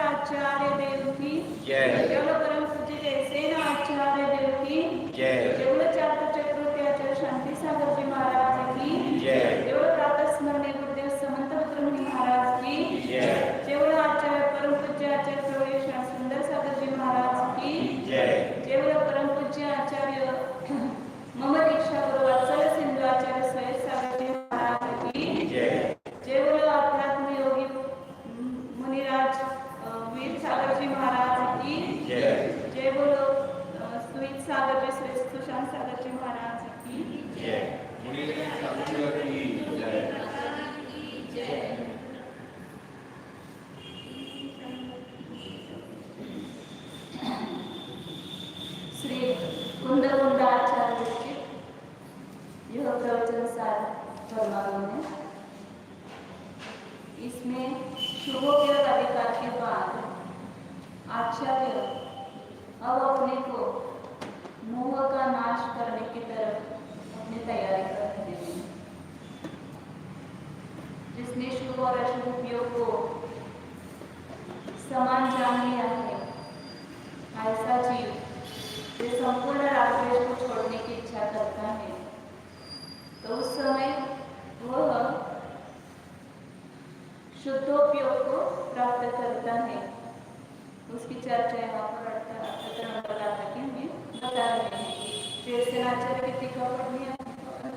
आचार्य देव की जय। बोलो परम पूज्य जयसेन आचार्य देव की जय। बोलो चार चक्रों के आचार्य शांति सागर जी महाराज की जय। बोलो प्रातः स्मरणीय गुरुदेव समंत रुद्रमुनि महाराज की जय। बोलो आचार्य परम पूज्य आचार्य प्रवेश सुंदर सागर जी महाराज की जय। बोलो परम पूज्य आचार्य मम दीक्षा गुरु वात्सल्य सिंधु आचार्य सुरेश सागर जी महाराज की जय। बोलो आध्यात्म योगी मुनिराज वीर सागर जी महाराज की जय। बोलो सुमित सागर जी सुशांत सागर जी महाराज की जय। श्री कुंदकुंडाचार्य के यह प्रवचन सार फरमाते हैं। इसमें शुभोपयोग अधिकार के बाद आचार्य अब अपने को मोह का नाश करने की तरफ अपनी तैयारी कर रहे हैं। जिसने शुभ और अशुभ उपयोग को समान जान लिया है, ऐसा जीव जो संपूर्ण रागद्वेष को छोड़ने की इच्छा करता है, तो उस समय वह शुद्धोपयोग को प्राप्त करता है। उसकी चर्चा यहाँ पर बता रहे हैं। जयसेनाचार्य की टीका पढ़नी है,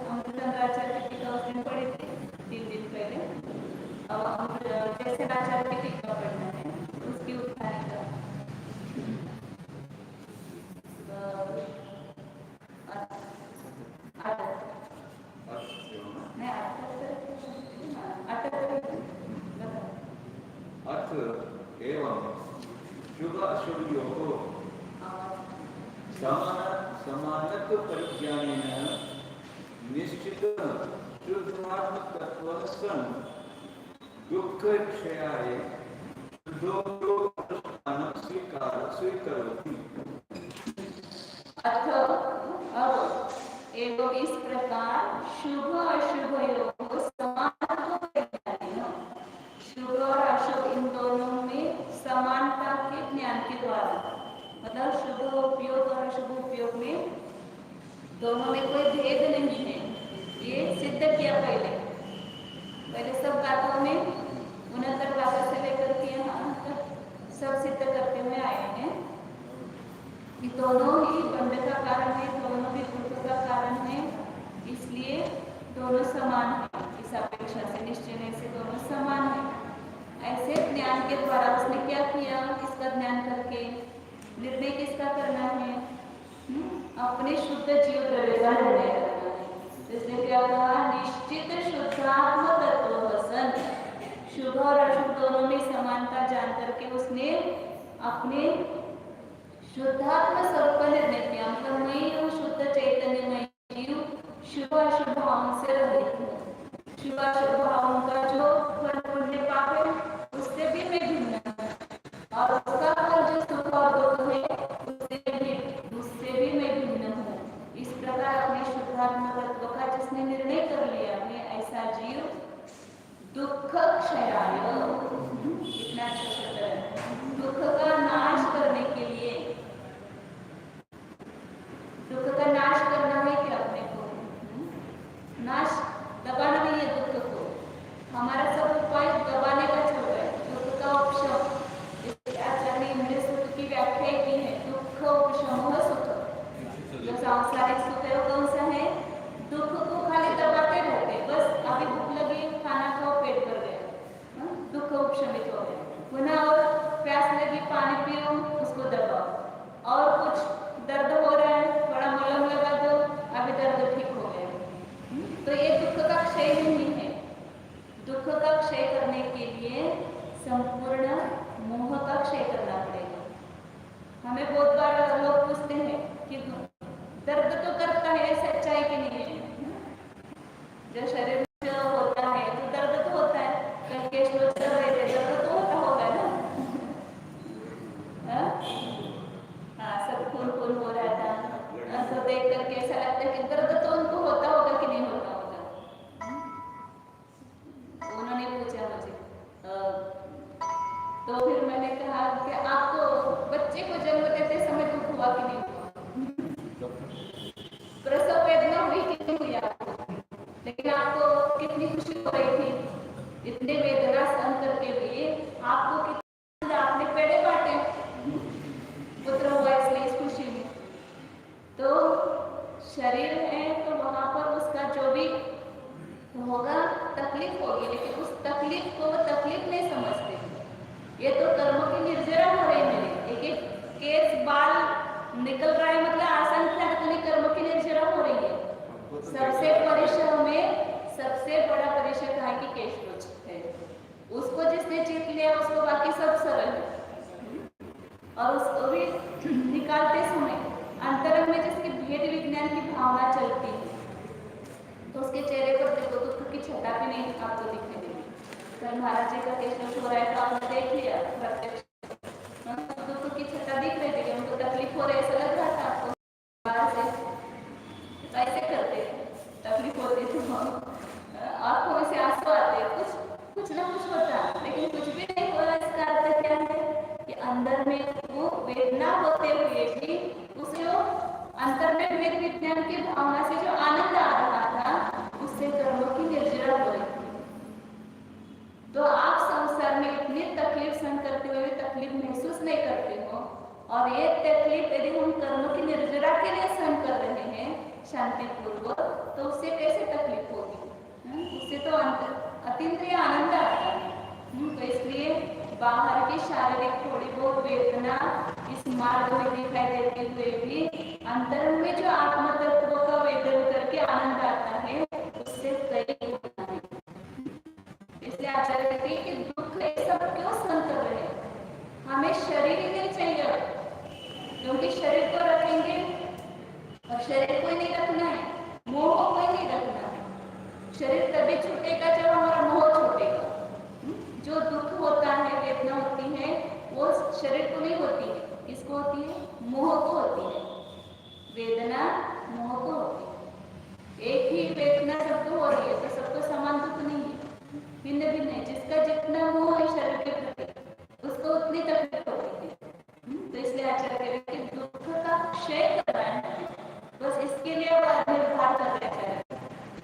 अमृताचार्य की टीका उस दिन पढ़ी थी 3 दिन पहले। अब जयसेनाचार्य की टीका पढ़ना है, उसकी उत्थानी का अर्थ एवं शुभ अशुभयों को समानत्व परिज्ञानेन निश्चित शुद्धात्मकत्व सन दुःख क्षयाय शुद्धोपयोगानुष्ठानं स्वीकरोति। एवं इस प्रकार शुभ अशुभ योग को समानत्व परिज्ञानेन, शुभ और अशुभ इन दोनों में समानता के ज्ञान के द्वारा, मतलब शुभ उपयोग और अशुभ उपयोग में दोनों में कोई भेद नहीं है, ये सिद्ध किया पहले सब बातों में 69 बातों से लेकर के यहाँ तक सब सिद्ध करते हुए आए हैं कि दोनों ही बंध का कारण है, दोनों ही दुख का कारण है, इसलिए दोनों समान है। इस अपेक्षा से निश्चय से दोनों समान है। ऐसे ज्ञान के द्वारा उसने क्या किया? इसका ज्ञान करके निर्णय किसका करना है? अपने शुद्ध जीव द्रव्य का निर्णय करना है। इसने क्या कहा? निश्चित शुद्धात्म तत्व सन, शुभ और अशुभ दोनों में समानता जान करके उसने अपने शुद्धात्म स्वरूप का निर्णय किया। मतलब मैं हूँ शुद्ध चैतन्यमय जीव, शुभ अशुभ भावों से रहित हूँ। शुभ अशुभ भावों का जो फल पुण्य पाप है उससे भी मैं भिन्न हूँ, और उसका फल जो सुख और दुख है उससे भी मैं भिन्न हूँ। इस प्रकार अपने शुद्धात्म तत्व का जिसने निर्णय कर लिया है, ऐसा जीव दुख क्षयाय, इतना दुख का नाश करने के लिए, दुख का नाश करना है कि अपने को नाश दबाना नहीं है। दुख को हमारा सब उपाय दबाने का चल रहा है। दुख का उपशम, आचार्य ने सुख की व्याख्या की है, दुख उपशम सुख। जो सांसारिक सुख है वो कौन सा है? दुख को खाली दबाते रहते, बस अभी भूख लगी खाना खाओ पेट भर गया, दुख उपशमित हो गया। पुनः और प्यास लगी पानी पियो, उसको दबाओ, और कुछ दर्द हो रहा है थोड़ा मलहम लगा दो, अभी दर्द ठीक हो गया। तो ये दुख का क्षय नहीं है। दुख का क्षय करने के लिए संपूर्ण मोह का क्षय करना पड़ेगा। हमें बहुत बार लोग पूछते हैं कि दर्द तो करता है, सच्चाई की नहीं है। जो शरीर में होता है तो दर्द तो होता है, कहीं श्लोक चल रहे थे दर्द तो होता होगा ना। हाँ, सब खून खून हो रहा था, तो देख करके ऐसा लगता है कि दर्द तो उनको होता होगा कि नहीं होता होगा। उन्होंने पूछा मुझे, तो फिर मैंने कहा बच्चे को जन्म देते समय दुख हुआ कि नहीं हुआ? प्रसव वेदना हुई कि नहीं हुई आपको? लेकिन आपको कितनी खुशी हो रही थी? इतने वेदना सहन करके भी आपको कितना आपने पेड़े बांटे, पुत्र हुआ इसलिए इस खुशी में। तो शरीर है तो वहां पर उसका जो भी होगा तकलीफ होगी, लेकिन उस तकलीफ को वो तकलीफ नहीं समझते। ये तो कर्मों की निर्जरा हो रही है। एक एक केस बाल निकल रहा है, मतलब आसान कर्मों की निर्जरा हो रही है। सबसे परिश्रम में सबसे बड़ा परिश्रम है कि केश है। उसको जिसने जीत लिया उसको बाकी सब सरल है। और उसको भी निकालते समय अंतरंग में जिसकी भेद विज्ञान की भावना चलती है तो उसके चेहरे पर देखो दुख की छटा भी नहीं आपको दिखने देगी। कल महाराज जी का केश हो रहा है तो आपने देख लिया प्रत्यक्ष, दुख की छटा दिख रही थी, उनको तकलीफ हो रही है, ऐसा लग रहा था आपको बाहर से। ऐसे करते तकलीफ होती तो आंखों में से आंसू आते, कुछ ना कुछ होता, लेकिन कुछ भी नहीं हो रहा। इसका अर्थ क्या है कि अंदर में वो वेदना होते हुए भी उसे अंतर में वेद विज्ञान की भावना से जो आनंद आ रहा था उससे कर्मों की निर्जरा हो रही थी। तो आप संसार में इतनी तकलीफ सहन करते हुए भी तकलीफ महसूस नहीं करते हो, और ये तकलीफ यदि हम कर्मों की निर्जरा के लिए सहन कर रहे हैं शांतिपूर्वक, तो उससे कैसे तकलीफ होगी? उससे तो अतीन्द्रिय आनंद आता है। तो इसलिए बाहर की शारीरिक थोड़ी बहुत वेदना इस मार्ग में दिखाई देते हुए भी अंतर में जो आत्म तत्व का वेदन करके आनंद आता है उससे कई गुना है। इसलिए आचार्य कहते हैं कि दुख ये सब क्यों सहन कर रहे हैं? हमें शरीर ही नहीं चाहिए, क्योंकि शरीर को रखेंगे और शरीर को ही नहीं रखना है, मोह को ही नहीं रखना है। शरीर तभी छूटेगा जब हमारा मोह छूटेगा। जो दुख होता है, वेदना होती है, वो शरीर को नहीं होती है, किसको होती है? मोह को होती है। वेदना मोह को होती है। एक ही वेदना सबको हो रही है तो सबको समान दुख नहीं है, भिन्न भिन्न है। जिसका जितना मोह है शरीर के प्रति उसको उतनी तकलीफ होती है। तो इसलिए आचार्य कहते हैं कि दुख का क्षय करना है, बस इसके लिए निर्धार कर रहे हैं।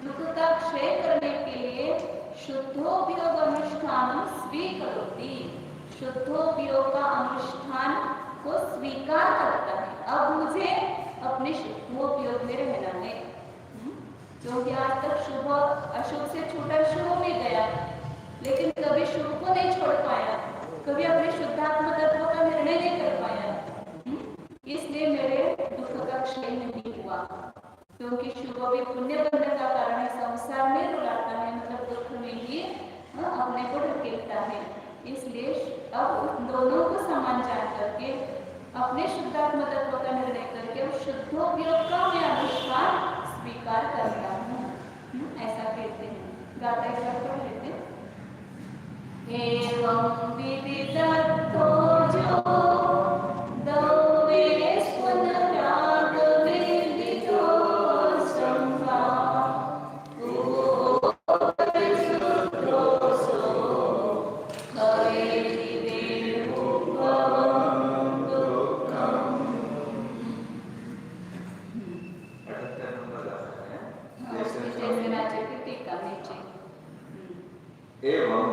दुख का क्षय करने के लिए शुद्धोपयोग अनुष्ठान स्वीकरोति, शुद्धोपयोग का अनुष्ठान को स्वीकार करता है। अब मुझे अपने शुद्धोपयोग में रहना है, क्योंकि आज तक शुभ अशुभ से छूटा शुभ में गया, लेकिन कभी शुभ को नहीं छोड़ पाया, कभी अपने शुद्धात्म तत्व का निर्णय नहीं कर पाया। इसलिए मेरे दुख का क्षय नहीं हुआ, क्योंकि शुभ भी पुण्य बनने का कारण है, संसार में रुलाता है, मतलब दुख में ही अपने को ढकेलता है। इसलिए अब दोनों को समान जान करके अपने शुद्धात्म तत्व का निर्णय करके शुद्धोपयोग का मैं अनुष्ठान स्वीकार करता हूँ, ऐसा कहते हैं। गाता कर लेते एवं विदितो जो दवे स्वनराग विदितो संभा एवं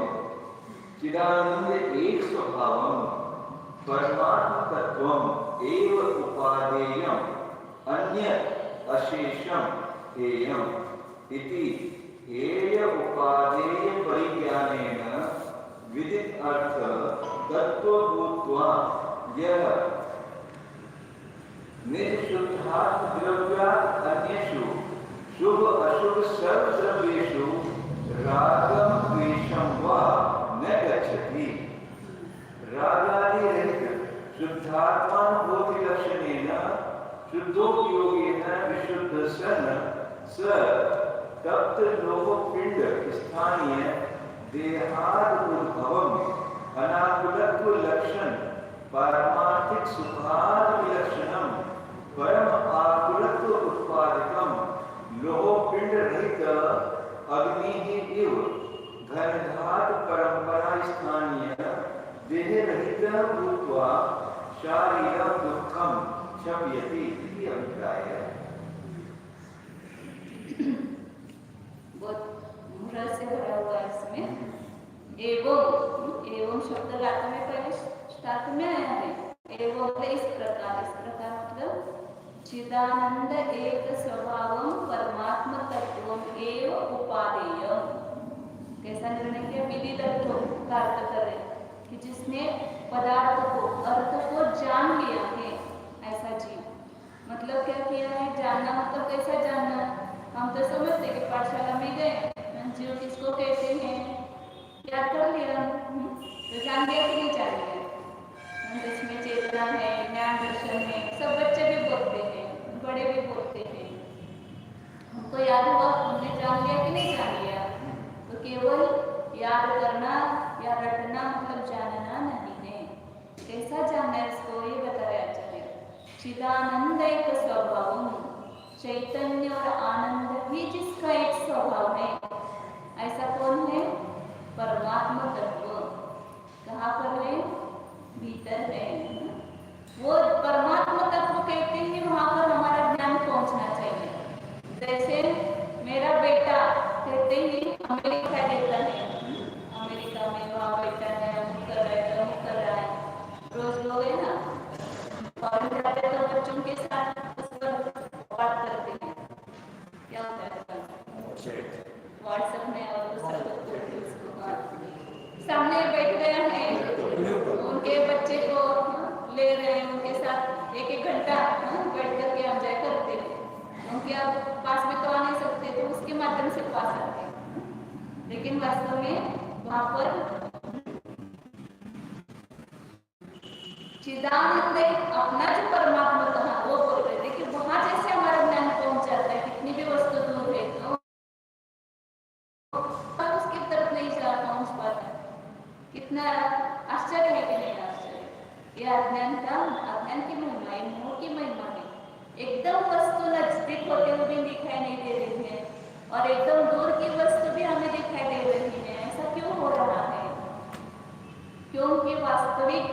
चिदानंद एक स्वभावम परमात्म तत्वम एव उपादेयम अन्य अशेषम हेयम इति हेय उपादेय परिज्ञानेन विदित अर्थ तत्वभूत्वा यह निःशुद्धात्म द्रव्यात् अन्येषु शुभ अशुभ सर्वद्रव्येषु रागम द्वेषम वा न गच्छति। रागादि रहित शुद्धात्मानुभूति लक्षणेन शुद्धोपयोगेन विशुद्ध सन स तप्त लोहपिंड स्थानीय देहाद उद्भवम अनाकुलत्व लक्षण पारमार्थिक सुखाद विलक्षणम परम आकुलत्व उत्पादकम लोहपिंड रहित अग्नि इव घनघात परंपरा स्थानीय देह रहित भूत्वा शारीरम दुखम क्षम्यति इति अभिप्रायः। बहुत रहस्य भरा हुआ है इसमें। एवं शब्द गाते में पहले स्टार्ट में आया है। एवं इस प्रकार मतलब चिदानंद एक स्वभावम परमात्म तत्वम एव उपादेयम। कैसा निर्णय किया? विधि तत्व का अर्थ कर रहे कि जिसने पदार्थ को अर्थ को जान लिया है, ऐसा जीव। मतलब क्या किया है? जानना मतलब कैसा जानना? हम तो समझते कि पाठशाला में गए, जीव किसको कहते हैं याद कर लिया, तो जान लिया कि नहीं जान लिया? इसमें चेतना है, ज्ञान दर्शन है, सब बच्चे भी बोलते हैं, बड़े भी बोलते हैं। हमको याद हुआ, हमने जान लिया कि नहीं जान लिया? तो केवल याद करना या रटना मतलब जानना नहीं है। कैसा जानना है इसको ये बता रहे आचार्य। चिदानंद एक स्वभाव, चैतन्य और आनंद ही जिसका एक स्वभाव है, ऐसा कौन है? परमात्मा तत्व। कहाँ पर है? भीतर है। वो परमात्मा तत्व कहते हैं, वहां पर हमारा ज्ञान पहुंचना चाहिए। जैसे मेरा बेटा कहते ही अमेरिका देता है, अमेरिका में वहाँ बेटा है, अमुक कर रहा है, रोज लोग है ना, और जाते तो बच्चों के साथ उस पर बात करते हैं। क्या होता है व्हाट्सएप में, और सामने बैठ गया है, उनके बच्चे को ले रहे हैं, उनके साथ एक घंटा बैठ करके एंजॉय करते हैं। उनके आप पास में तो आ नहीं सकते, तो उसके माध्यम से पास आते हैं। लेकिन वास्तव में वहां पर चिदानंद अपना जो परमात्मा कहा वो बोल रहे थे कि वहां जैसे हमारा ज्ञान पहुंच जाता है, कितनी भी वस्तु दूर है तो उसकी तरफ नहीं जा पहुंच पाता। कितना आश्चर्य है कि नहीं आश्चर्य? यह अज्ञान की महिमा है, मोह की महिमा है। एकदम वस्तु नजदीक होते हुए भी दिखाई नहीं दे रही है, और एकदम दूर की वस्तु भी हमें दिखाई दे रही है। ऐसा क्यों हो रहा है? क्योंकि वास्तविक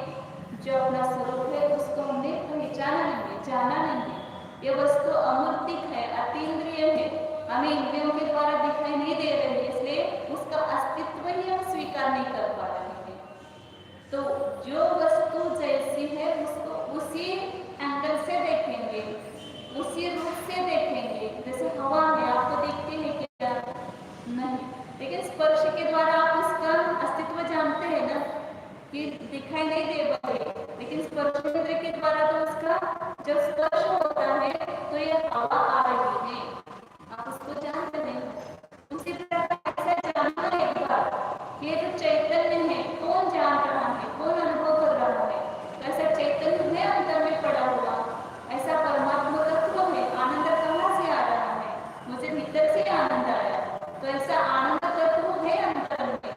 जो अपना स्वरूप है उसको हमने पहचाना नहीं, जाना नहीं। ये वस्तु अमूर्तिक है, अतीन्द्रिय है, हमें इंद्रियों के द्वारा दिखाई नहीं दे रही है, इसलिए उसका अस्तित्व ही हम स्वीकार नहीं कर पा रहे हैं। तो जो वस्तु जैसी है उसको उसी एंगल से देखेंगे, उसी रूप से देखेंगे। जैसे हवा है, आपको देखते हैं क्या? नहीं, लेकिन स्पर्श के द्वारा आप उसका अस्तित्व जानते हैं ना, कि दिखाई नहीं दे पाए, लेकिन स्पर्श इंद्रिय के द्वारा तो उसका जब स्पर्श होता है तो यह हवा आ रही है, आप उसको जानते हैं। उसी प्रकार ऐसा जानना है कि ये जो चैतन्य है, कौन जान रहा है, कौन अनुभव कर रहा है? तो ऐसा चैतन्य है अंतर में पड़ा हुआ, ऐसा परमात्मा तत्व है। आनंद कहाँ से आ रहा है? मुझे भीतर से आनंद आया, तो ऐसा आनंद तत्व है अंतर में,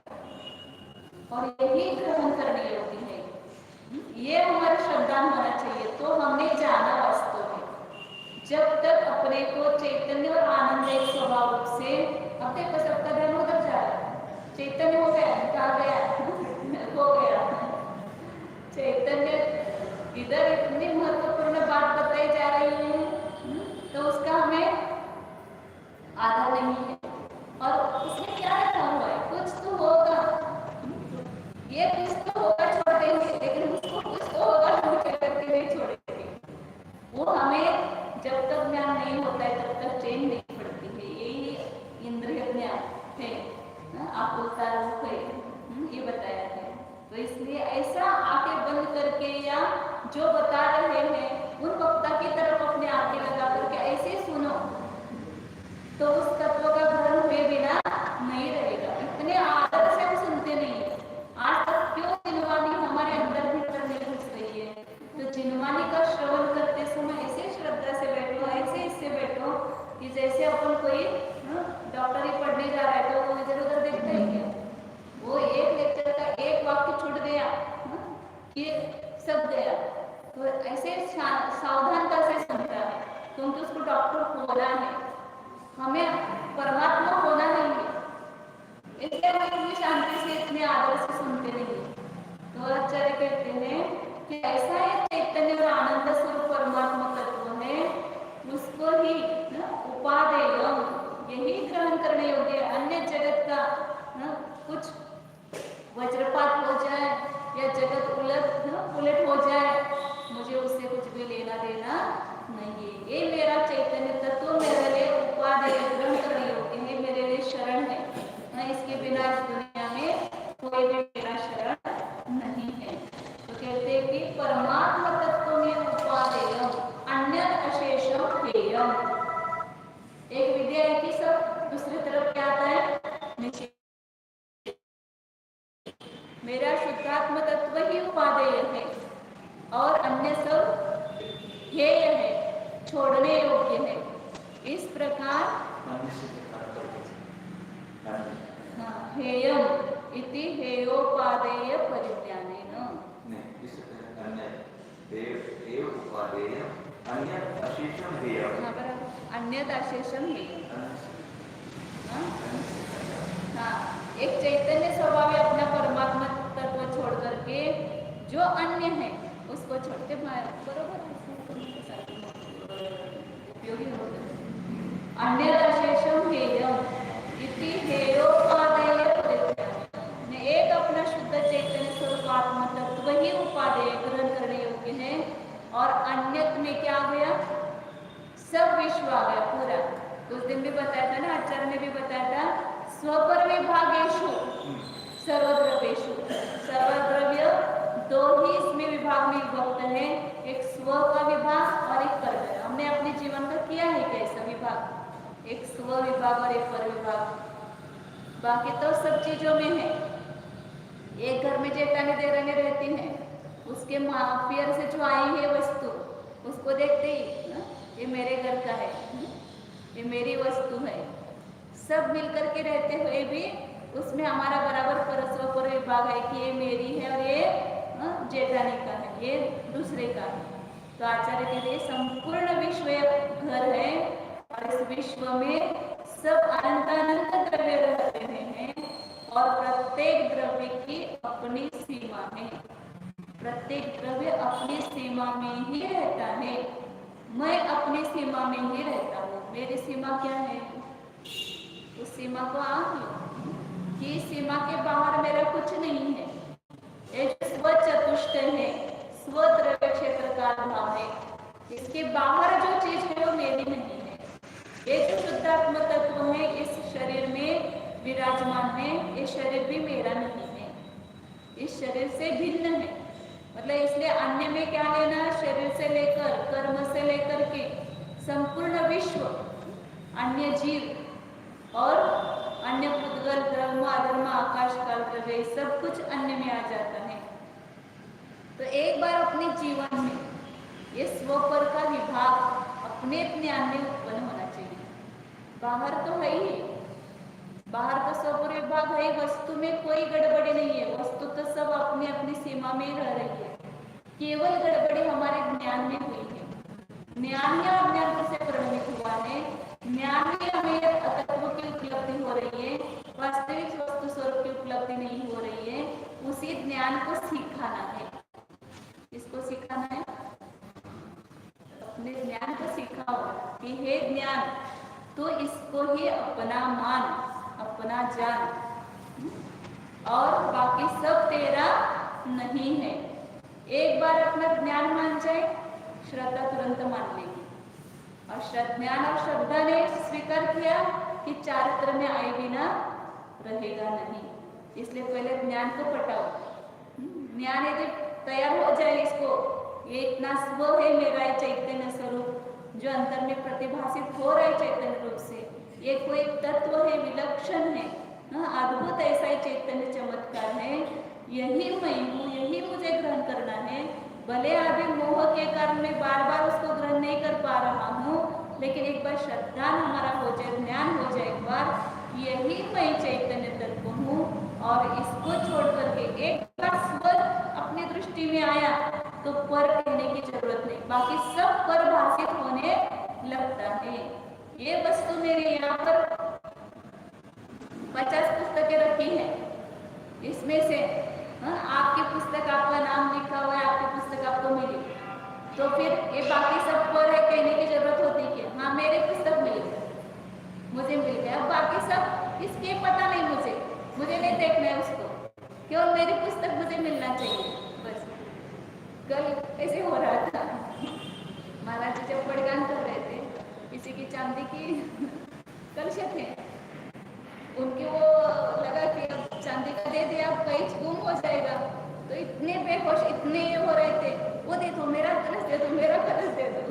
और यही ग्रहण करनी होती है। ये हमारा श्रद्धान होना चाहिए। तो हमने जाना वास्तव में, जब तक अपने को चैतन्य और आनंद एक स्वभाव रूप से, अब देखो सबका ध्यान उधर जा रहा है। चैतन्य हो गया, कहा गया हो गया चैतन्य। इधर इतनी महत्वपूर्ण बात बताई जा रही है, तो उसका हमें आधार नहीं है। और उसमें क्या रखा हुआ है? कुछ तो होगा, ये कुछ तो होगा छोड़ देंगे, लेकिन उसको कुछ तो होगा हम करके नहीं छोड़ेंगे। वो हमें जब तक ज्ञान नहीं होता है तब तक चैन नहीं पड़ती है। यही इंद्रिय ज्ञान है, आकुलता रूप है, ये बताया है। तो इसलिए ऐसा आंखें बंद करके या जो बता रहे हैं उन वक्ता की तरफ अपने आंखें लगा करके ऐसे सुनो, तो उस तत्व का भ्रम हुए बिना नहीं रहेगा। इतने आदत से हम सुनते नहीं है। आज तक क्यों जिनवानी हमारे अंदर भीतर नहीं घुस रही है? तो जिनवानी का श्रवण करते समय ऐसे श्रद्धा से बैठो, ऐसे इससे बैठो कि जैसे अपन कोई डॉक्टरी पढ़ने जा रहा है तो वो इधर उधर देखता ही क्या, वो एक लेक्चर का एक वाक्य छूट गया कि सब गया, तो ऐसे सावधानता से सुनता है, क्योंकि उसको डॉक्टर होना है, हमें परमात्मा होना नहीं है। इसलिए हम इतनी शांति से, इतने आदर से सुनते नहीं। तो आचार्य कहते हैं कि ऐसा है चैतन्य और आनंद स्वरूप परमात्मा तत्व है, उसको ही उपादेय, यही ग्रहण करने योग्य है। अन्य जगत का कुछ वज्रपात हो जाए या जगत उलट हो जाए, मुझे उससे कुछ भी लेना देना नहीं है। ये मेरा चैतन्य तत्व मेरे लिए उपादेय, ग्रहण करने योग्य है, मेरे लिए शरण है। इसके बिना इस दुनिया में कोई भी मेरा शरण नहीं है। तो कहते हैं कि परमात्मा तत्व में उपादेय अन्य अशेषम हेयम। एक विद्या है कि सब दूसरी तरफ क्या आता है, निश्चय। मेरा शुद्धात्म तत्व ही उपादेय है और अन्य सब हेय है, छोड़ने योग्य है। इस प्रकार हेयम इति हेयोपादेय परिज्ञानेन। अन्यद अशेषम हेयम। एक चैतन्य स्वभाव है अपना परमात्मा तत्व छोड़ करके जो अन्य है उसको छोड़ते, बरोबर उपयोगी होता है। अन्यद अशेषम हेयम इति हेयोपादेय परिज्ञानेन। एक अपना शुद्ध चैतन्य स्वरूप आत्मा तत्व ही उपादेय, ग्रहण करने योग्य है, और अन्यत में क्या गया, सब विश्व आ गया पूरा। उस दिन भी बताया था ना, आचार्य ने भी बताया था, स्वपर विभागेशु सर्वद्रव्येशु। सर्वद्रव्य दो ही इसमें विभाग में विभक्त है, एक स्व का विभाग और एक पर विभाग। हमने अपने जीवन का किया है कैसा विभाग, एक स्व विभाग और एक पर विभाग। बाकी तो सब चीजों में है। एक घर में जेठानी देवरानी रहती है, उसके माफियर से जो आई है वस्तु, उसको देखते ही ये मेरे घर का है, ये मेरी वस्तु है। सब मिलकर के रहते हुए भी उसमें हमारा बराबर परस्पर पर विभाग है कि ये मेरी है और ये जेठानी का है, ये दूसरे का है। तो आचार्य कहते हैं संपूर्ण विश्व एक घर है और इस विश्व में सब अनंत द्रव्य रह रहे हैं और प्रत्येक द्रव्य की अपनी सीमा है। प्रत्येक द्रव्य अपनी सीमा में ही रहता है। मैं अपनी सीमा में ही रहता हूँ। मेरी सीमा क्या है, उस सीमा को आंक लो कि सीमा के बाहर मेरा कुछ नहीं है। ये स्व चतुष्ट है, स्व द्रव्य क्षेत्र का भाव है, इसके बाहर जो चीज है वो मेरी नहीं है। ये जो शुद्धात्म तत्व है इस शरीर में विराजमान है, ये शरीर भी मेरा नहीं है, इस शरीर से भिन्न है। मतलब इसलिए अन्य में क्या लेना, शरीर से लेकर कर्म से लेकर के संपूर्ण विश्व, अन्य जीव और अन्य पुद्गल ब्रह्म अधर्म आकाश काल द्रव्य सब कुछ अन्य में आ जाता है। तो एक बार अपने जीवन में ये स्वपर का विभाग अपने अपने अन्य उत्पन्न होना चाहिए। बाहर तो है ही, बाहर तो स्वपर विभाग है, वस्तु में कोई गड़बड़ी नहीं है, वस्तु तो सब अपनी अपनी सीमा में ही रह रही है। केवल गड़बड़ी हमारे ज्ञान में हुई है। ज्ञान या अज्ञान से परिणमित हुआ है। ज्ञान में हमें तत्व की उपलब्धि हो रही है, वास्तविक वस्तु स्वरूप की उपलब्धि नहीं हो रही है। उसी ज्ञान को सिखाना है। इसको सिखाना है, अपने ज्ञान को सिखाओ कि हे ज्ञान तो इसको ही अपना मान, अपना जान, और बाकी सब तेरा नहीं है। एक बार अपना ज्ञान मान जाए, श्रद्धा तुरंत मान लेगी। और ज्ञान और श्रद्धा ने स्वीकार किया कि चारित्र में आए बिना रहेगा नहीं। इसलिए पहले ज्ञान को पटाओ। ज्ञान यदि तैयार हो जाए, इसको ये इतना स्व है मेरा चैतन्य स्वरूप जो अंतर में प्रतिभाषित हो रहा है चैतन्य रूप से, ये कोई तत्व है, विलक्षण है, अद्भुत ऐसा ही चैतन्य चमत्कार है, यही मैं हूँ, यही मुझे ग्रहण करना है। भले अभी मोह के कारण मैं बार बार उसको ग्रहण नहीं कर पा रहा हूँ, लेकिन एक बार श्रद्धा हमारा हो जाए, ज्ञान हो जाए, एक बार यही मैं चैतन्य तत्व हूँ, और इसको छोड़ करके एक बार स्व अपनी दृष्टि में आया तो पर कहने की जरूरत नहीं, बाकी सब पर भाषित होने लगता है। ये वस्तु मेरे यहाँ पर 50 पुस्तकें रखी हैं, इसमें से आपकी पुस्तक, आपका नाम लिखा हुआ है, आपकी पुस्तक तो फिर ये बाकी सबको है कहने की जरूरत होती कि हाँ मेरे पुस्तक मिल गया, मुझे मिल गया। अब बाकी सब इसके पता नहीं, मुझे नहीं देखना है उसको, केवल मेरी पुस्तक मुझे मिलना चाहिए बस। कल ऐसे हो रहा था, महाराज जी जब बड़गान कर रहे थे, किसी की चांदी की कलश थे, उनके वो लगा कि अब चांदी का दे दिया, अब कहीं गुम हो जाएगा, तो इतने बेहोश, इतने हो रहे थे, वो दे दो मेरा कलश दे दो, मेरा कलश दे दो।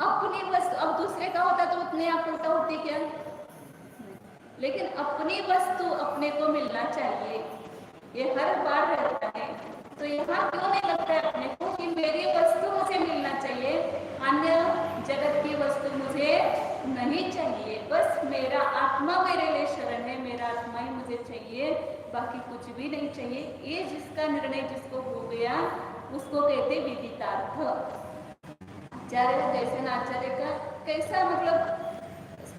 अपनी वस्तु, अब दूसरे का होता तो उतनी आकुलता होती क्या, लेकिन अपनी वस्तु अपने को मिलना चाहिए, ये हर बार रहता है। तो यहाँ क्यों नहीं लगता है अपने को कि मेरी वस्तु मुझे मिलना चाहिए, अन्य जगत की वस्तु मुझे नहीं चाहिए, बस मेरा आत्मा मेरे लिए शरण है, मेरा आत्मा ही मुझे चाहिए, बाकी कुछ भी नहीं चाहिए। ये जिसका निर्णय जिसको हो गया उसको कहते विदितार्थ। आचार्य दर्शन आचार्य का कैसा मतलब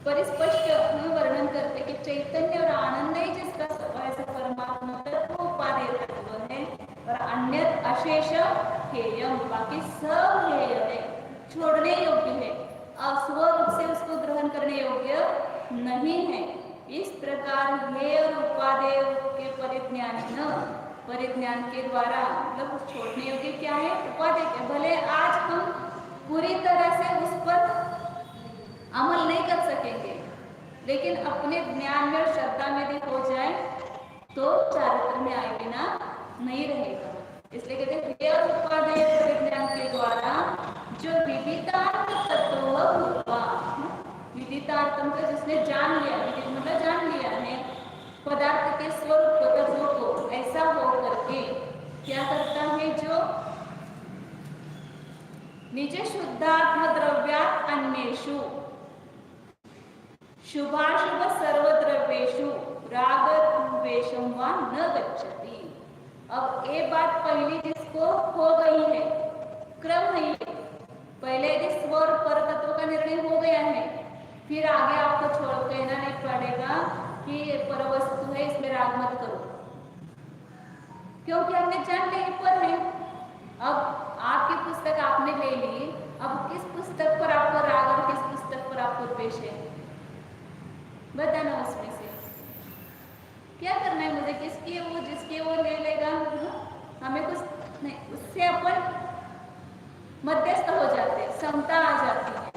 परिस्पष्ट वर्णन करते कि चैतन्य और आनंद ही जिसका ऐसा परमात्मा तत्व उपादेय तत्व है, और अन्य अशेष हेयम, बाकी सब हेय है, छोड़ने योग्य है, स्वरूप से उसको ग्रहण करने योग्य नहीं है। इस प्रकार हेय और उपादेय के परिज्ञान के द्वारा मतलब छोड़ने योग्य क्या है, उपादेय क्या, भले आज हम पूरी तरह से उस पर अमल नहीं कर सकेंगे, लेकिन अपने ज्ञान में और श्रद्धा में भी हो जाए तो चारित्र में आए बिना नहीं रहेगा। इसलिए कहते हैं उपादेय परिज्ञान के द्वारा जो विदितार्थ तत्व हुआ, विदितार्थम का जिसने जान लिया, विदित मतलब जान लिया है पदार्थ के स्वरूप तत्वों को, ऐसा हो करके क्या करता है, जो निज शुद्धात्म द्रव्यात् अन्येषु शुभाशुभ सर्वद्रव्येषु राग द्वेषम वा न गच्छति। अब ये बात पहली जिसको हो गई है, क्रम है, पहले यदि स्व और पर तत्व का निर्णय हो गया है, फिर आगे आपको छोड़ कहना नहीं पड़ेगा कि ये पर वस्तु है, इसमें राग मत करो, क्योंकि हमने जान लिया पर है। अब आपकी पुस्तक आपने ले ली, अब किस पुस्तक पर आपको राग और किस पुस्तक पर आपको द्वेष है, बताना। उसमें से क्या करना है मुझे, किसकी वो जिसकी वो ले लेगा, हमें कुछ नहीं, उससे अपन मध्यस्थ हो जाते हैं, समता आ जाती है।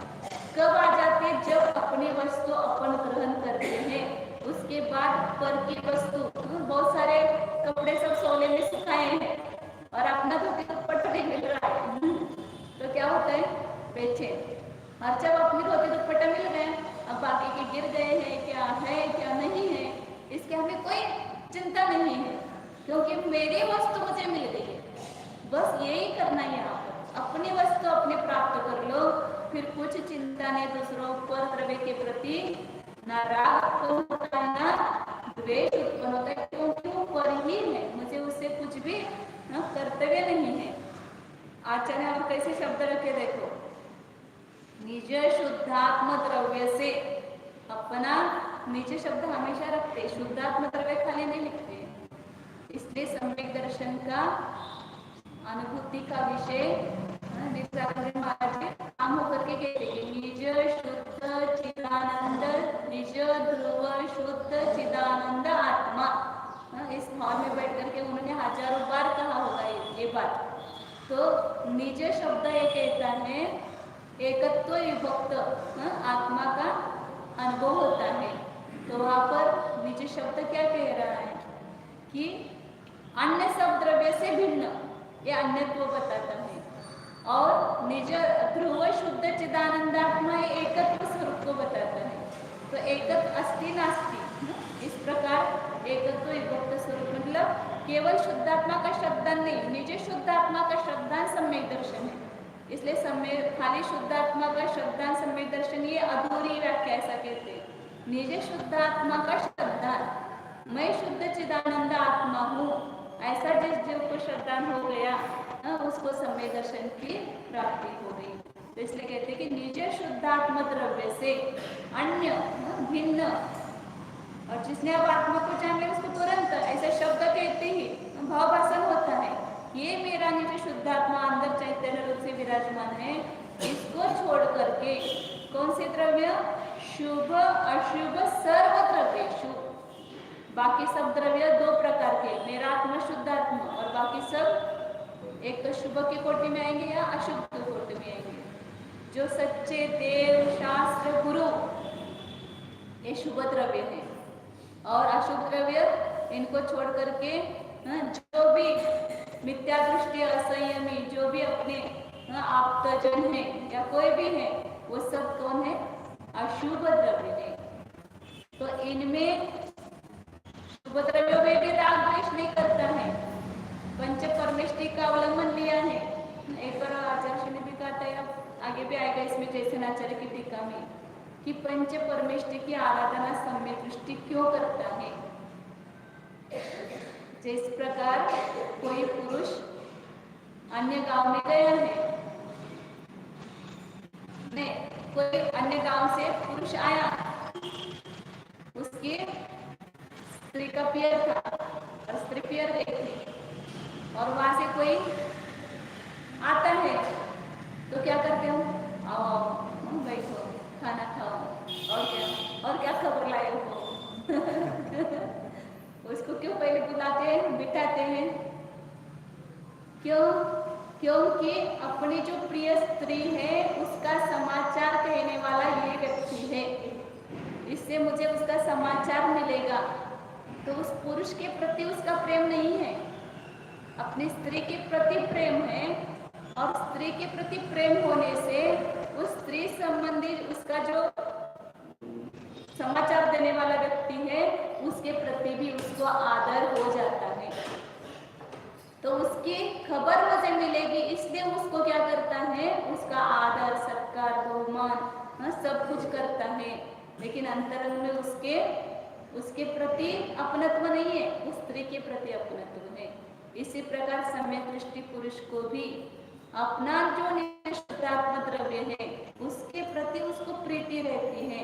कब आ जाती है, जब अपनी वस्तु अपन ग्रहण करते हैं, उसके बाद पर की वस्तु, बहुत सारे कपड़े सब सोले में सुखाए हैं और अपना धोती दुपट्टा नहीं मिल रहा है, तो क्या होता है, बेचे। और जब अपनी धोती दुपट्टा मिल गए, अब बाकी के गिर गए हैं, क्या है क्या नहीं है, इसके हमें कोई चिंता नहीं है, क्योंकि मेरी वस्तु मुझे मिल गई है। बस यही करना है, यहाँ पर अपनी वस्तु अपने प्राप्त कर लो, फिर कुछ चिंता नहीं, दूसरों पर द्रव्य के प्रति ना राग होता है ना द्वेष उत्पन्न होता है, क्योंकि वो पर ही है, मुझे उससे कुछ भी कर्तव्य नहीं है। आचार्य आप कैसे शब्द रखे देखो, निज शुद्धात्म द्रव्य से, अपना निज शब्द हमेशा रखते, शुद्धात्म द्रव्य खाली नहीं लिखते, इसलिए सम्यक दर्शन का अनुभूति का विषय महाराज काम होकर के कहते कि निज शुद्ध चिदानंद, निज ध्रुव शुद्ध चिदानंद आत्मा। इस हॉल में बैठ करके उन्होंने हजारों बार कहा होगा ये बात। तो निज शब्द ये कहता है एकत्व विभक्त आत्मा का अनुभव होता है। तो वहाँ पर निज शब्द क्या कह रहा है कि अन्य सब द्रव्य से भिन्न, ये अन्यत्व बताता है। और निज ध्रुव शुद्ध चिदानंदात्मा एकत्व स्वरूप को बताता है। तो एकत्व अस्ति नास्ति, इस प्रकार एकत्व विभक्त स्वरूप मतलब केवल शुद्धात्मा का शब्दान नहीं, निज शुद्धात्मा का शब्दान सम्यक दर्शन है। इसलिए सम्यक खाली शुद्धात्मा का शब्दान सम्यक दर्शन ये अधूरी व्याख्या ऐसा कहते हैं। निज शुद्धात्मा का शब्दान, मैं शुद्ध चिदानंद आत्मा हूँ, ऐसा जिस जीव को श्रद्धान हो गया उसको सम्यक दर्शन की प्राप्ति हो गई। तो इसलिए कहते हैं कि निज शुद्धात्म द्रव्य से अन्य भिन्न, और जिसने अब आत्मा को जान लिया उसको तुरंत ऐसा शब्द कहते ही भाव भाषण होता है, ये मेरा मेरा निज शुद्धात्मा अंदर चैतन्य रूप से विराजमान है, इसको छोड़ करके कौन से द्रव्य, शुभ अशुभ सर्व द्रव्य, बाकी सब द्रव्य दो प्रकार के, मेरा आत्मा शुद्धात्मा, और बाकी सब एक तो शुभ की कोटि में आएंगे या अशुभ की कोटि में आएंगे। जो सच्चे देव शास्त्र गुरु ये शुभ द्रव्य है, और अशुभ द्रव्य इनको छोड़ करके जो भी मिथ्या दृष्टि असंयमी, जो भी अपने आप्तजन है या कोई भी है, वो सब कौन है, अशुभ द्रव्य है। तो इनमें शुभ द्रव्यों में भी राग द्वेष नहीं करता है, पंच परमेष्टि का अवलंबन लिया है। एक बार आचार्य ने भी कहा था, आगे भी आएगा इसमें जैसे आचार्य की टीका में, कि पंच परमेष्टि की आराधना सम्यक दृष्टि क्यों करता है। जिस प्रकार कोई पुरुष अन्य गांव में गया है, कोई अन्य गांव से पुरुष आया, उसकी स्त्री का पियर था और स्त्री पियर देखी, और वहां से कोई आता है तो क्या करते हो, आओ बैठो खाना खाओ, और क्या खबर लाए हो उसको क्यों पहले बुलाते हैं, बिठाते हैं, क्यों, क्योंकि अपनी जो प्रिय स्त्री है उसका समाचार कहने वाला ये व्यक्ति है, इससे मुझे उसका समाचार मिलेगा। तो उस पुरुष के प्रति उसका प्रेम नहीं है, अपनी स्त्री के प्रति प्रेम है, और स्त्री के प्रति प्रेम होने से उस स्त्री संबंधी उसका जो समाचार देने वाला व्यक्ति है उसके प्रति भी उसको आदर हो जाता है। तो उसकी खबर मुझे मिलेगी, इसलिए उसको क्या करता है, उसका आदर सत्कार बहुमान सब कुछ करता है, लेकिन अंतरंग में उसके प्रति अपनत्व नहीं है, उस स्त्री के प्रति अपनत्व है। इसी प्रकार सम्यक दृष्टि पुरुष को भी अपना जो निष्ठात्म द्रव्य है उसके प्रति उसको प्रीति रहती है,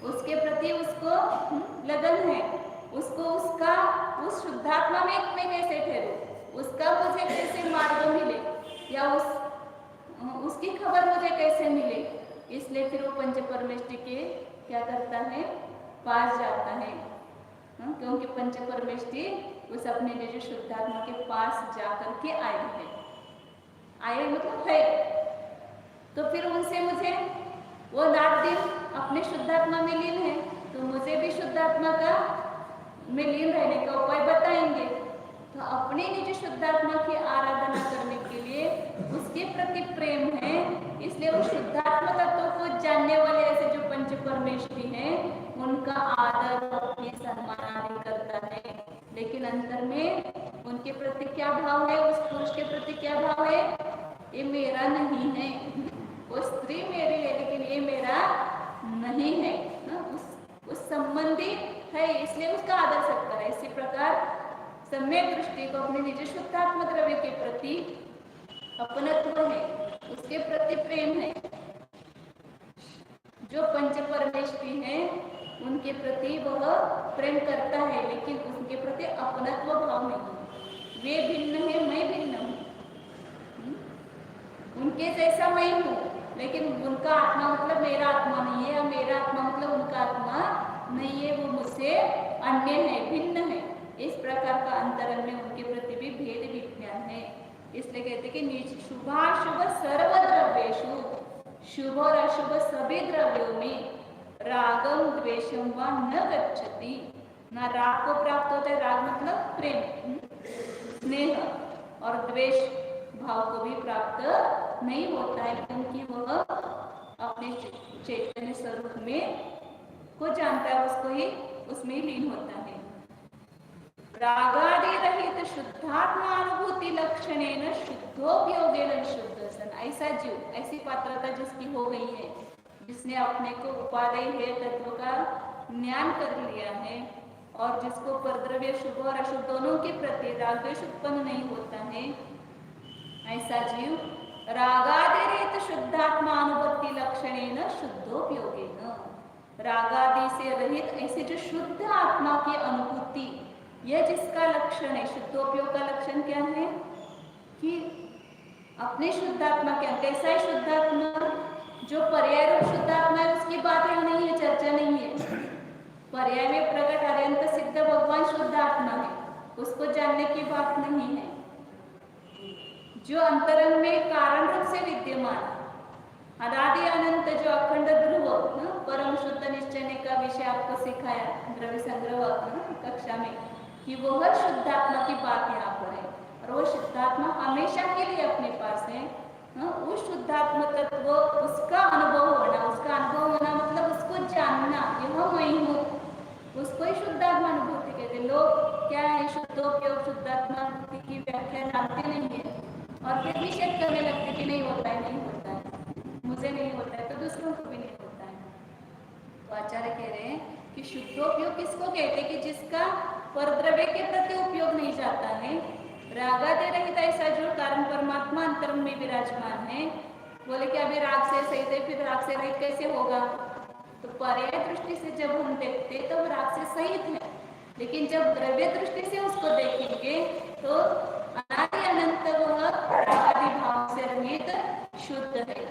उसके प्रति उसको लगन है, उसको उसका उस शुद्धात्मा में मैं कैसे ठहरूं, उसका मुझे कैसे मार्ग मिले, या उसकी खबर मुझे कैसे मिले। इसलिए फिर वो पंच परमेष्टि के क्या करता है, पास जाता है, क्योंकि पंच परमेष्टि उस अपने निज शुद्धात्मा के पास जाकर के आए हैं, आए मतलब है। तो फिर उनसे मुझे वो रात दिन अपने शुद्धात्मा में लीन है, तो मुझे भी शुद्धात्मा का में लीन रहने का उपाय बताएंगे। तो अपने निज शुद्धात्मा की आराधना करने के लिए उसके प्रति प्रेम है, इसलिए वो शुद्धात्मा तत्व को जानने वाले ऐसे जो पंच परमेष्टि हैं उनका आदर अपने सम्मान आदि करता है, लेकिन अंतर में उनके प्रति क्या भाव है, उस पुरुष के प्रति क्या भाव है, ये मेरा नहीं है, वो स्त्री मेरी है लेकिन ये मेरा नहीं है ना, उस संबंधी है, इसलिए उसका आदर सत्कार है। इसी प्रकार सम्यक दृष्टि को अपने निज शुद्धात्म द्रव्य के प्रति अपनत्व है, उसके प्रति प्रेम है। जो पंच परमेष्टि हैं उनके प्रति वह प्रेम करता है, लेकिन उनके प्रति अपनत्व भाव नहीं। वे भिन्न है, मैं भिन्न हूँ, उनके जैसा मैं हूँ, लेकिन उनका आत्मा मतलब मेरा आत्मा नहीं है, या मेरा आत्मा मतलब उनका आत्मा नहीं है, वो मुझसे अन्य है, भिन्न है। इस प्रकार का अंतरंग में उनके प्रति भी भेद विज्ञान है। इसलिए कहते कि निज शुभाशुभ सर्व द्रव्येषु, शुभ और अशुभ सभी द्रव्यों में रागम द्वेषम व न गच्छति, ना राग को प्राप्त होता है, राग मतलब प्रेम स्नेह, और द्वेष भाव को भी प्राप्त नहीं होता है, क्योंकि वह अपने चैतन्य स्वरूप में को जानता है, उसको ही उसमें लीन होता है। रागादि रहित शुद्धात्मानुभूति लक्षणेन शुद्धोपयोगेन शुद्ध सन, ऐसा जीव, ऐसी पात्रता जिसकी हो गई है, जिसने अपने को उपादेय है तत्व का ज्ञान कर लिया है, और जिसको परद्रव्य शुभ और अशुभ दोनों के प्रति राग द्वेष उत्पन्न नहीं होता है, ऐसा जीव रागादि रहित शुद्धात्मानुभूति लक्षणेन शुद्धोपयोगेन, रागादि से रहित ऐसे जो शुद्ध आत्मा की अनुभूति, यह जिसका लक्षण है, शुद्धोपयोग का लक्षण क्या है कि अपने शुद्धात्मा के कैसा है शुद्धात्मा? जो पर्याय रूप शुद्धात्मा है उसकी बात यहाँ नहीं है, चर्चा नहीं है। पर्याय में प्रकट अत्यंत सिद्ध भगवान शुद्धात्मा है, उसको जानने की बात नहीं है। जो अंतरंग में कारण रूप से विद्यमान, अनादि अनंत, जो अखंड ध्रुव, परम शुद्ध निश्चय का विषय आपको सिखाया द्रव्य संग्रह कक्षा में, कि वह शुद्धात्मा की बात यहाँ पर है। और वो शुद्धात्मा हमेशा के लिए अपने पास है। उस शुद्धात्मा तत्व, उसका अनुभव होना, उसका अनुभव होना मतलब उसको जानना, यह मैं हूँ, उसको ही शुद्धात्मा अनुभूति कहते हैं। लोग क्या है, शुद्धोपयोग शुद्धात्मा अनुभूति की व्याख्या जानते नहीं है और फिर निषेध करने लगते कि नहीं होता है, नहीं होता है, मुझे नहीं होता है तो दूसरों को भी नहीं होता है। तो आचार्य कह रहे हैं कि शुद्धोपयोग किसको कहते हैं? कि जिसका परद्रव्य के प्रति उपयोग नहीं जाता है, रागादि रहित ऐसा जो कारण परमात्मा अंतरंग में विराजमान है। बोले कि अभी राग से सहित है, फिर राग से रहित कैसे होगा? तो पर्याय दृष्टि से जब हम देखते तो राग से सहित है, लेकिन जब द्रव्य दृष्टि से उसको देखेंगे तो अनादि अनंत वह रागादि भाव से रहित शुद्ध है।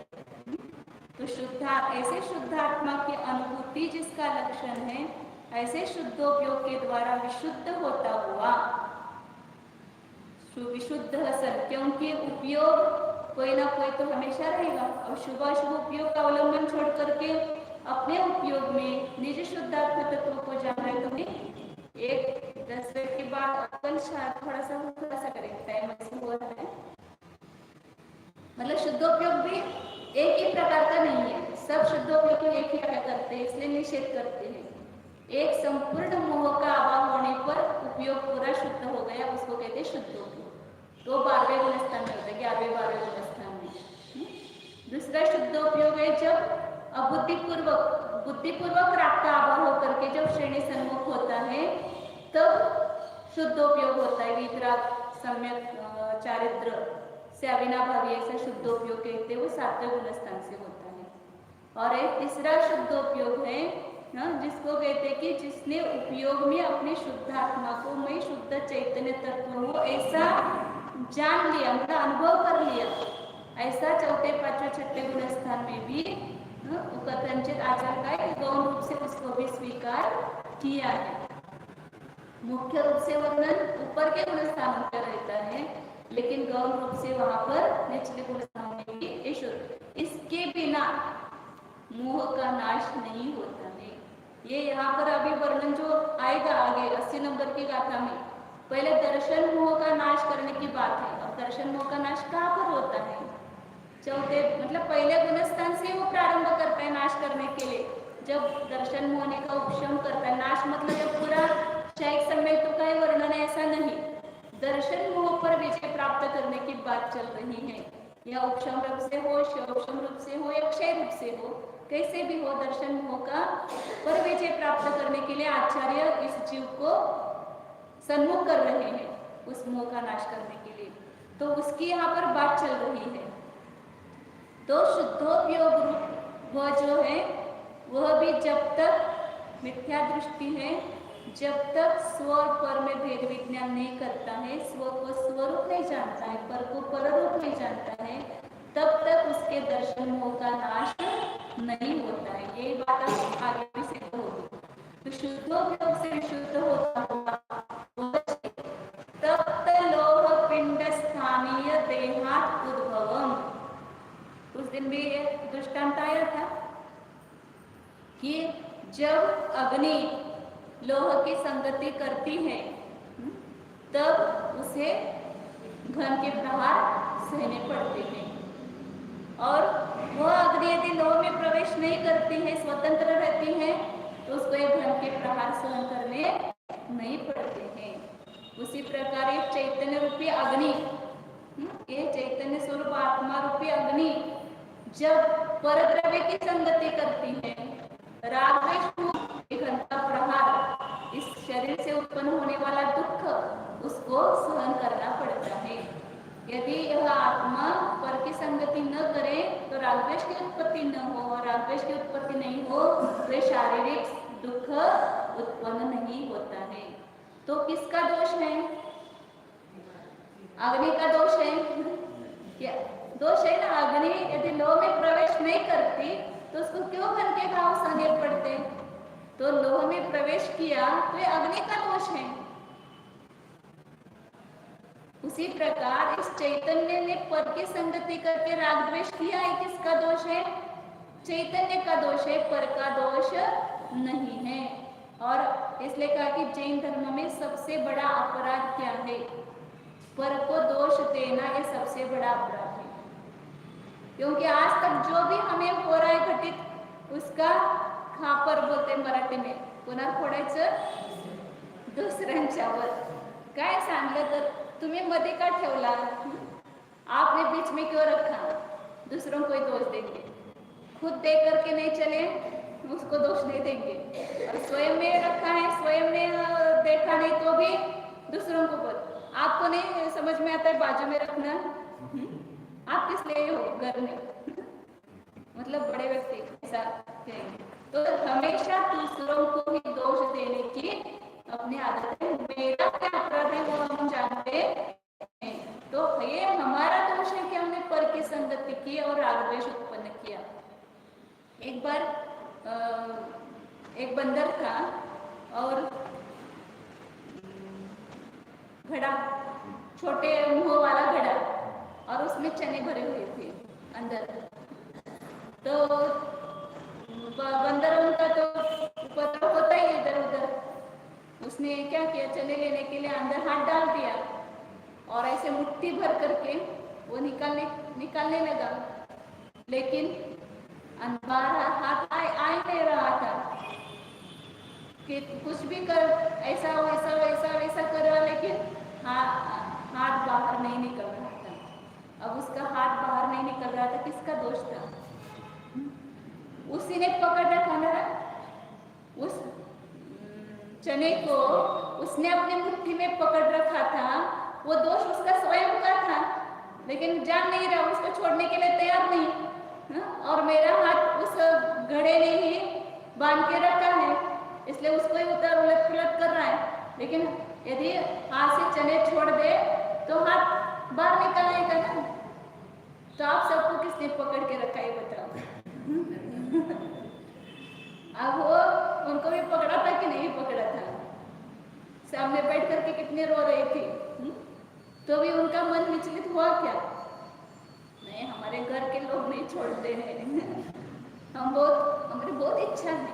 तो शुद्धा, ऐसे शुद्धात्मा की अनुभूति जिसका लक्षण है, ऐसे शुद्धोपयोग के द्वारा विशुद्ध होता हुआ विशुद्ध सन, क्योंकि उपयोग कोई ना कोई तो हमेशा रहेगा। और शुभ अशुभ उपयोग का अवलंबन छोड़ करके अपने उपयोग में निज शुद्धात्मा तत्व को जान रहे तो एक 10 मिनट के बाद अपन थोड़ा सा करेंगे, टाइम ऐसे हो रहा है। मतलब शुद्धोपयोग भी एक ही प्रकार का नहीं है, सब शुद्धोपयोग एक ही क्या करते हैं, इसलिए निषेध करते हैं। एक संपूर्ण मोह का अभाव होने पर उपयोग पूरा शुद्ध हो गया, उसको कहते हैं शुद्धोपयोग। तो 12वें गुणस्थान में होता है, 11वें 12वें गुणस्थान में। दूसरा शुद्धोपयोग है जब बुद्धिपूर्वक राग का अभाव होकर के जब श्रेणी सन्मुख होता है तब शुद्धोपयोग होता है। वितराग, सम्यक चारित्र से अविनाभावी, ऐसा शुद्धोपयोग कहते हैं, वो 7वें गुणस्थान से होता है। और एक तीसरा शुद्धोपयोग है जिसको कहते हैं कि जिसने उपयोग में अपने शुद्धात्मा को मैं शुद्ध चैतन्य तत्व हो ऐसा जान लिया, मतलब अनुभव कर लिया। ऐसा 4, 5, 6 गुणस्थान में भी कथनचित आचार का गौण रूप से उसको भी स्वीकार किया है। मुख्य रूप से वर्णन ऊपर के गुणस्थानों पर रहता है, लेकिन गौण रूप से वहां पर निचले गुणस्थानों में भी इसके बिना मोह का नाश नहीं होता है। ये यहाँ पर अभी वर्णन जो आएगा आगे 80 नंबर की गाथा में, पहले दर्शन मोह का नाश करने की बात है। और दर्शन मोह का नाश कहाँ पर होता है? 4 मतलब पहले गुणस्थान से वो प्रारंभ करता है नाश करने के लिए, जब दर्शन मोहने का उपशम करता है। नाश मतलब जब पूरा क्षयिक समय तो का वर्णन ऐसा नहीं, दर्शन मोह पर विजय प्राप्त करने की बात चल रही है। या उपशम रूप से हो, उपशम रूप से हो या क्षय रूप से हो, कैसे भी हो, दर्शन मोह का पर विजय प्राप्त करने के लिए आचार्य इस जीव को सन्मुख कर रहे हैं उस मोह का नाश करने के लिए। तो उसकी यहाँ पर बात चल रही है। तो शुद्धोपयोग रूप वह जो है वह भी जब तक मिथ्या दृष्टि है, जब तक स्व और पर में भेद विज्ञान नहीं करता है, स्व को स्वरूप नहीं जानता है, पर को पररूप नहीं जानता है, तब तक उसके दर्शन मोह का नाश नहीं होता है। ये बात आगे भी सिद्ध होगी। तो शुद्धोपयोग से विशुद्ध होता हुआ तप्त लोह पिंड स्थानीय देहात उद्भवम। उस दिन भी एक दृष्टांत आया था कि जब अग्नि लोह की संगति करती है तब उसे घन के प्रहार सहने पड़ते हैं, और वह अग्नि यदि लोह में प्रवेश नहीं करती है, स्वतंत्र रहती है, तो उसको एक घन के प्रहार सहन करने नहीं पड़ते हैं। उसी प्रकार ये चैतन्य रूपी अग्नि, ये चैतन्य स्वरूप आत्मा रूपी अग्नि जब परद्रव्य की संगति करती है, राग घन का प्रहार, इस शरीर से उत्पन्न होने वाला दुख उसको सहन करना पड़ता है। यदि यह आत्मा पर की संगति न करे तो रागद्वेष की उत्पत्ति न हो, और रागद्वेष की उत्पत्ति नहीं हो तो शारीरिक दुख उत्पन्न नहीं होता है। तो किसका दोष है? अग्नि का दोष है। दोष है ना, अग्नि यदि लोह में प्रवेश नहीं करती तो उसको क्यों घन के घाव सहने पड़ते? तो लोह में प्रवेश किया तो ये अग्नि का दोष है। उसी प्रकार इस चैतन्य ने पर की संगति करके राग द्वेष किया है, किसका दोष है? चैतन्य का दोष है, पर का दोष नहीं है। और इसलिए कहा कि जैन धर्म में सबसे बड़ा अपराध क्या है? पर को दोष देना, ये सबसे बड़ा अपराध है। क्योंकि आज तक जो भी हमें हो रहा है घटित, उसका खापर बोलते मराठी में, पुन्हा फोडायचं दुसऱ्यांच्यावर। काय सांगलं तर तुम्ही मध्ये का ठेवला? आपने बीच में क्यों रखा? दूसरों को दोष देंगे, खुद दे करके नहीं चले उसको दोष नहीं देंगे, और स्वयं में रखा है, स्वयं ने देखा नहीं तो भी दूसरों को बोल। आपको नहीं समझ में आता है बाजू में रखना, आप किस लिए हो घर में? मतलब बड़े व्यक्ति ऐसा कहेंगे। तो हमेशा दूसरों को ही दोष देने की अपनी आदत है। मेरा क्या अपराध है वो हम जानते हैं, तो ये हमारा दोष है कि हमने पर की संगति की और राग द्वेष उत्पन्न किया। एक बार एक बंदर था और घड़ा, छोटे मुंह वाला घड़ा, और उसमें चने भरे हुए थे अंदर। तो बंदरों का तो उपद्रव होता ही इधर उधर। उसने क्या किया, चने लेने के लिए अंदर हाथ डाल दिया और ऐसे मुट्ठी भर करके वो निकालने लगा, लेकिन बाहर हाथ आ नहीं रहा था कि कुछ भी कर, ऐसा वैसा वैसा वैसा करा, लेकिन हाथ बाहर नहीं निकल रहा था। अब उसका हाथ बाहर नहीं निकल रहा था, किसका दोष था? उसी ने पकड़ रखा ना उस चने को, उसने अपनी मुट्ठी में पकड़ रखा था। वो दोष उसका स्वयं का था, लेकिन जान नहीं रहा, उसको छोड़ने के लिए तैयार नहीं। और मेरा हाथ उस घड़े ने ही बांध के रखा है, इसलिए उसको ही उलट पुलट कर रहा है। लेकिन यदि हाथ से चने छोड़ दे तो हाथ बाहर निकल आएगा ना। तो आप सबको किसने पकड़ के रखा है बताओ? अब वो उनको भी पकड़ा था कि नहीं पकड़ा था? सामने बैठ करके कितने रो रहे थे, तो भी उनका मन विचलित हुआ क्या? नहीं, हमारे घर के लोग नहीं छोड़ते हैं। हमारी बहुत इच्छा है,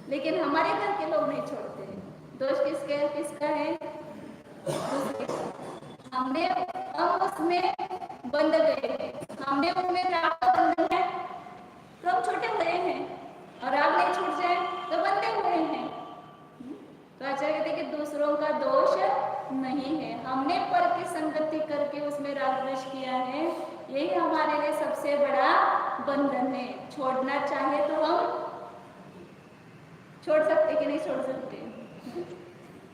लेकिन हमारे घर के लोग नहीं छोड़ते हैं। दोष किसका है? हम उसमें बंध गए, हमने उनमें राग का बंधन है तो हम छोटे हुए हैं, और राग नहीं छूट जाए तो बंधे हुए हैं। तो आचार्य कहते कि दूसरों का दोष नहीं है, हमने पर की संगति करके उसमें राग द्वेष किया है, यही हमारे लिए सबसे बड़ा बंधन है। छोड़ना चाहे तो हम छोड़ सकते कि नहीं छोड़ सकते?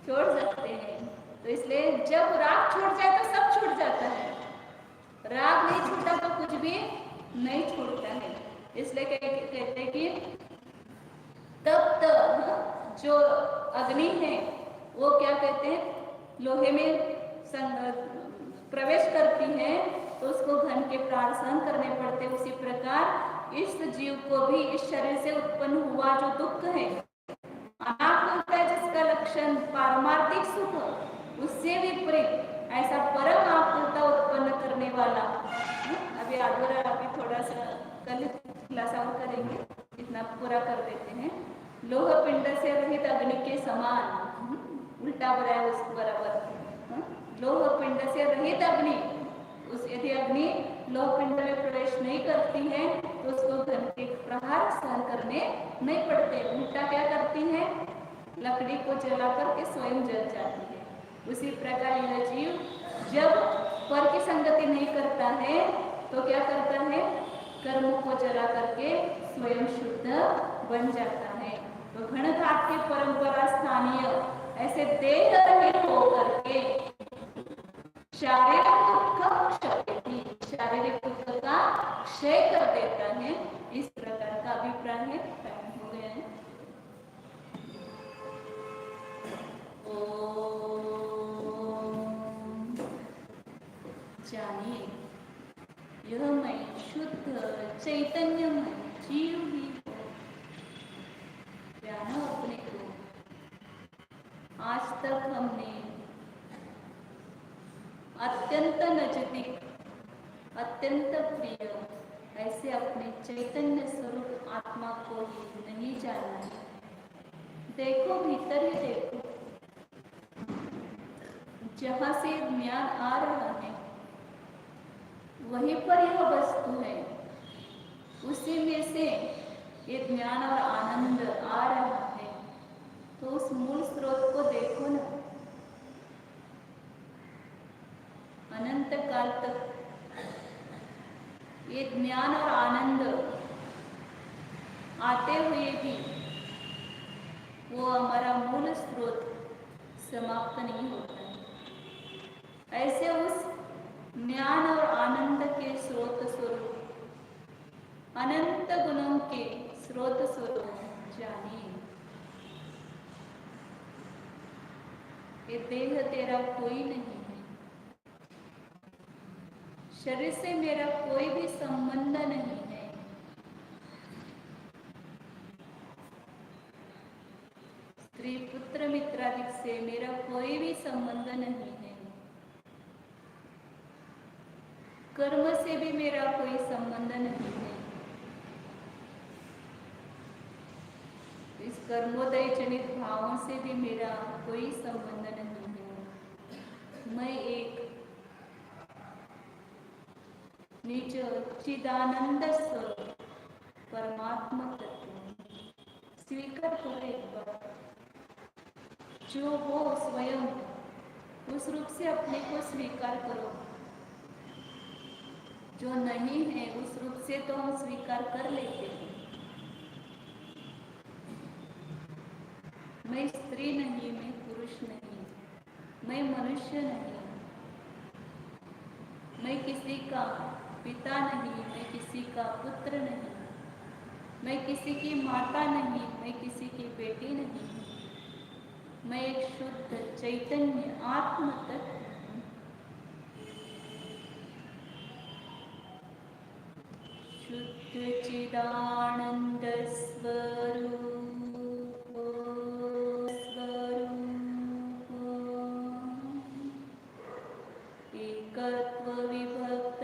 छोड़ सकते हैं। तो इसलिए जब राग छूट जाए तो सब छूट जाता है, राग नहीं छूटा तो कुछ भी नहीं छूटता है। इसलिए कहते हैं कि तप्त जो अग्नि है वो क्या कहते हैं, लोहे में प्रवेश करती है तो उसको घन के प्राण सहन करने पड़ते। उसी प्रकार इस जीव को भी इस शरीर से उत्पन्न हुआ जो दुख है, अनाकुलता जिसका लक्षण पारमार्थिक सुख, उससे विपरीत ऐसा परम आकुलता उत्पन्न करने वाला। अभी अभी थोड़ा सा कल खुलासा और करेंगे, इतना पूरा कर देते हैं। लोह पिंड से रहित अग्नि के समान, उल्टा बनाया उस बराबर। लोह पिंड से रहित अग्नि, उस यदि अग्नि लोह पिंड में प्रवेश नहीं करती है तो उसको घन के प्रहार सहन करने नहीं पड़ते, उल्टा क्या करती है, लकड़ी को जला करके स्वयं जल जाती है। उसी प्रकार यह जीव जब पर की संगति नहीं करता है तो क्या करता है, कर्म को जला करके स्वयं शुद्ध बन जाता है। तो घनघात की परंपरा स्थानीय ऐसे देह रहित होकर के शारीरिक दुख का क्षय कर देता है। इस प्रकार का अभिप्राय है। टाइम हो गया है। जानिए यह मैं शुद्ध चैतन्यमय जीव ही हूँ। जानो अपने को। आज तक हमने अत्यंत नजदीक, अत्यंत प्रिय ऐसे अपने चैतन्य स्वरूप आत्मा को ही नहीं जाना है। देखो भीतर ही देखो, जहाँ से ज्ञान आ रहा है वहीं पर यह वस्तु है। उसी में से ये ज्ञान और आनंद आ रहा है, तो उस मूल स्रोत को देखो ना। अनंत काल तक ये ज्ञान और आनंद आते हुए भी वो हमारा मूल स्रोत समाप्त नहीं होता है। ऐसे उस ज्ञान और आनंद के स्रोत स्वरूप, अनंत गुणों के स्रोत स्वरूप जानिए। ये देह तेरा कोई नहीं है, शरीर से मेरा कोई भी संबंध नहीं है। स्त्री पुत्र मित्रादि से मेरा कोई भी संबंध नहीं है। कर्म से भी मेरा कोई संबंध नहीं है। इस कर्मोदय जनित भावों से भी मेरा कोई संबंध नहीं है। मैं एक निज चिदानंद स्वरूप परमात्मा तत्व हूं। स्वीकार करो एक बार, जो हो स्वयं उस रूप से अपने को स्वीकार करो। जो नहीं है उस रूप से तो हम स्वीकार कर लेते हैं। मैं स्त्री नहीं, मैं पुरुष नहीं, मैं मनुष्य नहीं, मैं किसी का पिता नहीं, मैं किसी का पुत्र नहीं, मैं किसी की माता नहीं, मैं किसी की बेटी नहीं। मैं एक शुद्ध चैतन्य आत्म तत्व हूँ। शुद्ध चिदानंद स्वरूप एकत्व विभक्त